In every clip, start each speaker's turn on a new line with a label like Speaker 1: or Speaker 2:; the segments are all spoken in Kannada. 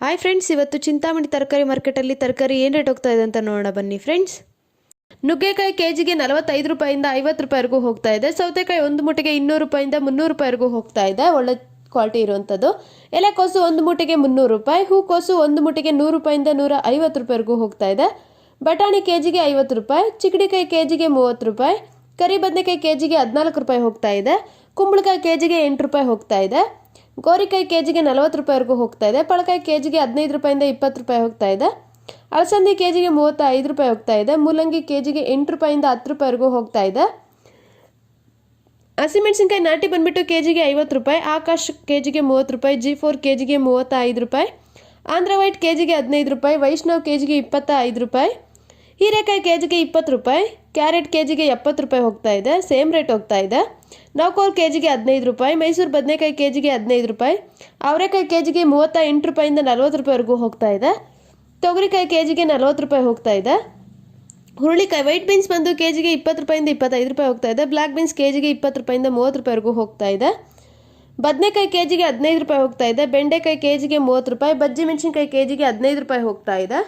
Speaker 1: ಹಾಯ್ ಫ್ರೆಂಡ್ಸ್, ಇವತ್ತು ಚಿಂತಾಮಣಿ ತರಕಾರಿ ಮಾರ್ಕೆಟಲ್ಲಿ ತರಕಾರಿ ಏನು ರೇಟ್ ಹೋಗ್ತಾ ಇದೆ ಅಂತ ನೋಡೋಣ ಬನ್ನಿ ಫ್ರೆಂಡ್ಸ್. ನುಗ್ಗೆಕಾಯಿ ಕೆಜಿಗೆ 45 ರೂಪಾಯಿಂದ 50 ರೂಪಾಯಿವರೆಗೂ ಹೋಗ್ತಾ ಇದೆ. ಸೌತೆಕಾಯಿ ಒಂದು ಮೂಟೆಗೆ 200 ರೂಪಾಯಿಂದ 300 ರೂಪಾಯಿವರೆಗೂ ಹೋಗ್ತಾ ಇದೆ, ಒಳ್ಳೆ ಕ್ವಾಲಿಟಿ ಇರುವಂಥದ್ದು. ಎಲೆಕೋಸು ಒಂದು ಮೂಟೆಗೆ 300 ರೂಪಾಯಿ, ಹೂಕೋಸು ಒಂದು ಮೂಟೆಗೆ 100 ರೂಪಾಯಿಂದ 150 ರೂಪಾಯಿವರೆಗೂ ಹೋಗ್ತಾ ಇದೆ. ಬಟಾಣಿ ಕೆಜಿಗೆ 50 ರೂಪಾಯಿ, ಚಿಕ್ಕಡಿಕಾಯಿ ಕೆಜಿಗೆ 30 ರೂಪಾಯಿ, ಕರಿ ಬದನೆಕಾಯಿ ಕೆಜಿಗೆ 14 ರೂಪಾಯಿ ಹೋಗ್ತಾ ಇದೆ. ಕುಂಬಳಕಾಯಿ ಕೆಜಿಗೆ 8 ರೂಪಾಯಿ ಹೋಗ್ತಾ ಇದೆ. ಗೋರಿಕಾಯಿ ಕೆಜಿಗೆ 40 ರೂಪಾಯಿವರೆಗೂ ಹೋಗ್ತಾ ಇದೆ. ಪಳಕಾಯಿ ಕೆಜಿಗೆ 15 ರೂಪಾಯಿಂದ 20 ರೂಪಾಯಿ ಹೋಗ್ತಾ ಇದೆ. ಅಲಸಂದಿ ಕೆಜಿಗೆ 35 ರೂಪಾಯಿ ಹೋಗ್ತಾ ಇದೆ. ಮೂಲಂಗಿ ಕೆಜಿಗೆ 8 ರೂಪಾಯಿಂದ 10 ರೂಪಾಯಿವರೆಗೂ ಹೋಗ್ತಾ ಇದೆ. ಹಸಿಮೆಣಸಿನಕಾಯಿ ನಾಟಿ ಬಂದ್ಬಿಟ್ಟು ಕೆಜಿಗೆ 50 ರೂಪಾಯಿ, ಆಕಾಶ್ ಕೆಜಿಗೆ 30 ರೂಪಾಯಿ, G4 ಕೆಜಿಗೆ 35 ರೂಪಾಯಿ, ಆಂಧ್ರ ವೈಟ್ ಕೆಜಿಗೆ 15 ರೂಪಾಯಿ, ವೈಷ್ಣವ್ ಕೆಜಿಗೆ 25 ರೂಪಾಯಿ, ಹೀರೆಕಾಯಿ ಕೆಜಿಗೆ 20 ರೂಪಾಯಿ, ಕ್ಯಾರೆಟ್ ಕೆಜಿಗೆ 70 ರೂಪಾಯಿ ಹೋಗ್ತಾ ಇದೆ, ಸೇಮ್ ರೇಟ್ ಹೋಗ್ತಾ ಇದೆ. ನೌಕೋಲ್ ಕೆಜಿಗೆ 15 ರೂಪಾಯಿ, ಮೈಸೂರು ಬದನೆಕಾಯಿ ಕೆಜಿಗೆ 15 ರೂಪಾಯಿ, ಅವರೆಕಾಯಿ ಕೆಜಿಗೆ 38 ರೂಪಾಯಿಂದ 40 ರೂಪಾಯಿವರೆಗೂ ಹೋಗ್ತಾ ಇದೆ. ತೊಗರಿಕಾಯಿ ಕೆಜಿಗೆ 40 ರೂಪಾಯಿ ಹೋಗ್ತಾ ಇದೆ. ಹುರುಳಿಕಾಯಿ ವೈಟ್ ಬೀನ್ಸ್ ಬಂದು ಕೆಜಿಗೆ 20 ರೂಪಾಯಿಂದ 25 ರೂಪಾಯಿ ಹೋಗ್ತಾ ಇದೆ. ಬ್ಲ್ಯಾಕ್ ಬೀನ್ಸ್ ಕೆಜಿಗೆ 20 ರೂಪಾಯಿಂದ 30 ರೂಪಾಯಿವರೆಗೂ ಹೋಗ್ತಾ ಇದೆ. ಬದನೆಕಾಯಿ ಕೆಜಿಗೆ 15 ರೂಪಾಯಿ ಹೋಗ್ತಾ ಇದೆ. ಬೆಂಡೆಕಾಯಿ ಕೆಜಿಗೆ 30 ರೂಪಾಯಿ, ಬಜ್ಜಿ ಮೆಣಸಿನಕಾಯಿ ಕೆಜಿಗೆ 15 ರೂಪಾಯಿ ಹೋಗ್ತಾ ಇದೆ.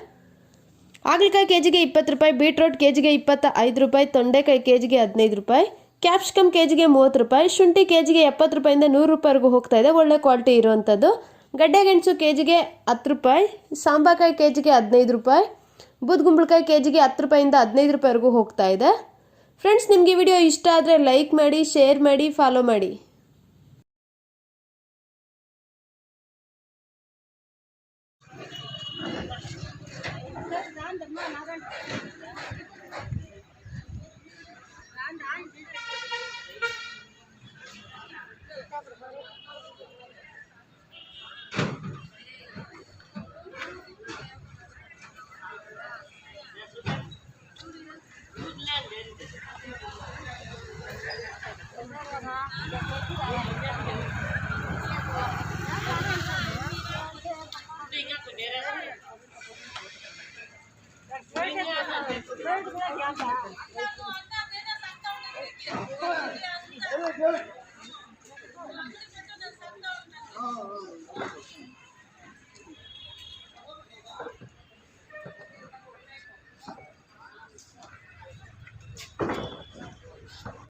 Speaker 1: ಹಾಗಲಕಾಯಿ ಕೆಜಿಗೆ 20 ರೂಪಾಯಿ, ಬೀಟ್ರೋಟ್ ಕೆಜಿಗೆ 25 ರೂಪಾಯಿ, ತೊಂಡೆಕಾಯಿ ಕೆಜಿಗೆ 15 ರೂಪಾಯಿ, ಕ್ಯಾಪ್ಸಿಕಮ್ ಕೆಜಿಗೆ 30 ರೂಪಾಯಿ, ಶುಂಠಿ ಕೆಜಿಗೆ 70 ರೂಪಾಯಿಂದ 100 ರೂಪಾಯಿವರೆಗೂ ಹೋಗ್ತಾ ಇದೆ, ಒಳ್ಳೆ ಕ್ವಾಲಿಟಿ ಇರುವಂಥದ್ದು. ಗಡ್ಡೆಗೆಣಸು ಕೆಜಿಗೆ 10 ರೂಪಾಯಿ, ಸಾಂಬಾಕಾಯಿ ಕೆಜಿಗೆ 15 ರೂಪಾಯಿ, ಬೂದ್ಗುಂಬಳಕಾಯಿ ಕೆಜಿಗೆ 10 ರೂಪಾಯಿಂದ 15 ರೂಪಾಯಿವರೆಗೂ ಹೋಗ್ತಾ ಇದೆ. ಫ್ರೆಂಡ್ಸ್, ನಿಮಗೆ ವಿಡಿಯೋ ಇಷ್ಟ ಆದರೆ ಲೈಕ್ ಮಾಡಿ, ಶೇರ್ ಮಾಡಿ, ಫಾಲೋ ಮಾಡಿ.